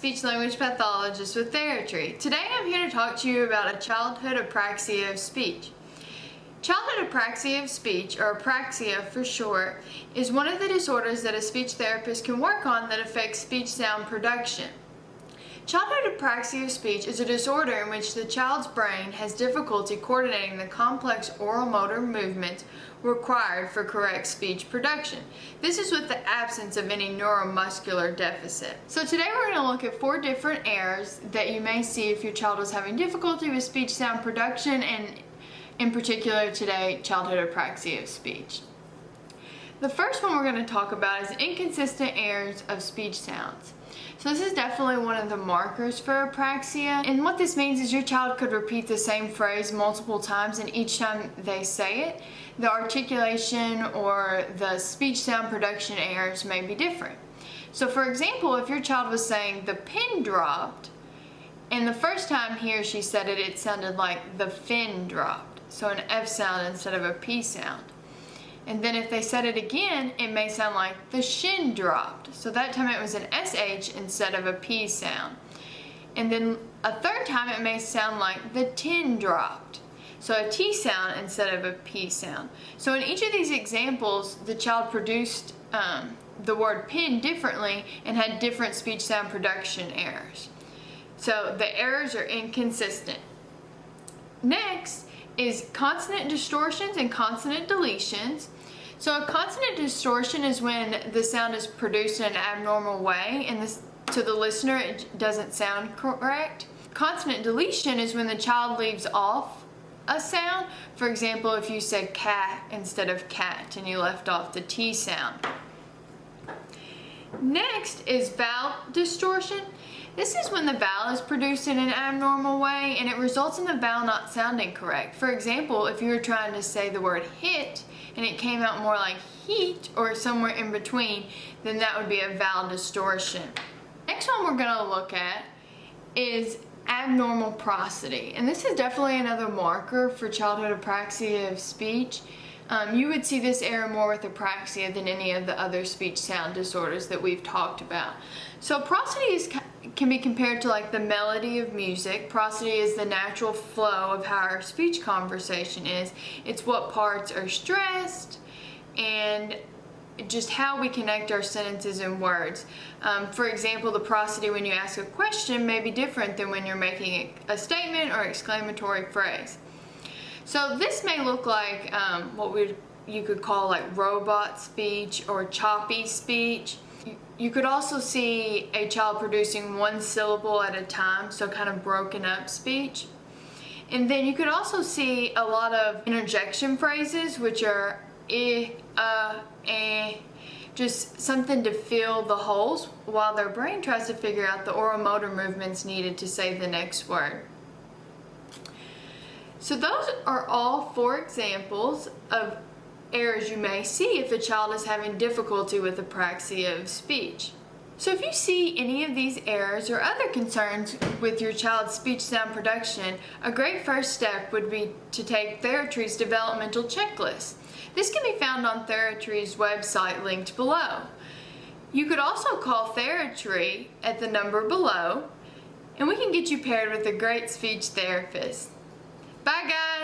speech language pathologist with Therapy. Today I'm here to talk to you about a childhood apraxia of speech. Childhood apraxia of speech, or apraxia for short, is one of the disorders that a speech therapist can work on that affects speech sound production. Childhood apraxia of speech is a disorder in which the child's brain has difficulty coordinating the complex oral motor movements required for correct speech production. This is with the absence of any neuromuscular deficit. So today we're going to look at 4 different errors that you may see if your child is having difficulty with speech sound production, and in particular today, childhood apraxia of speech. The first one we're going to talk about is inconsistent errors of speech sounds. So this is definitely one of the markers for apraxia, and what this means is your child could repeat the same phrase multiple times, and each time they say it, the articulation or the speech sound production errors may be different. So for example, if your child was saying the pin dropped, and the first time he or she said it, it sounded like the fin dropped, so an F sound instead of a P sound. And then if they said it again, it may sound like the shin dropped. So that time it was an SH instead of a P sound. And then a third time it may sound like the tin dropped. So a T sound instead of a P sound. So in each of these examples, the child produced the word pin differently and had different speech sound production errors. So the errors are inconsistent. Next is consonant distortions and consonant deletions. So a consonant distortion is when the sound is produced in an abnormal way and to the listener it doesn't sound correct. Consonant deletion is when the child leaves off a sound. For example, if you said cat instead of cat and you left off the T sound. Next is Val distortion. This is when the vowel is produced in an abnormal way and it results in the vowel not sounding correct. For example, if you were trying to say the word hit and it came out more like heat or somewhere in between, then that would be a vowel distortion. Next one we're going to look at is abnormal prosody. And this is definitely another marker for childhood apraxia of speech. You would see this error more with apraxia than any of the other speech sound disorders that we've talked about. So prosody can be compared to like the melody of music. Prosody is the natural flow of how our speech conversation is. It's what parts are stressed and just how we connect our sentences and words. For example, the prosody when you ask a question may be different than when you're making a statement or exclamatory phrase. So this may look like what you could call like robot speech or choppy speech. You could also see a child producing one syllable at a time, so kind of broken up speech. And then you could also see a lot of interjection phrases, which are just something to fill the holes while their brain tries to figure out the oral motor movements needed to say the next word. So those are all 4 examples of errors you may see if a child is having difficulty with apraxia of speech. So if you see any of these errors or other concerns with your child's speech sound production, a great first step would be to take Therapy's developmental checklist. This can be found on Therapy's website linked below. You could also call Therapy at the number below, and we can get you paired with a great speech therapist. Bye guys!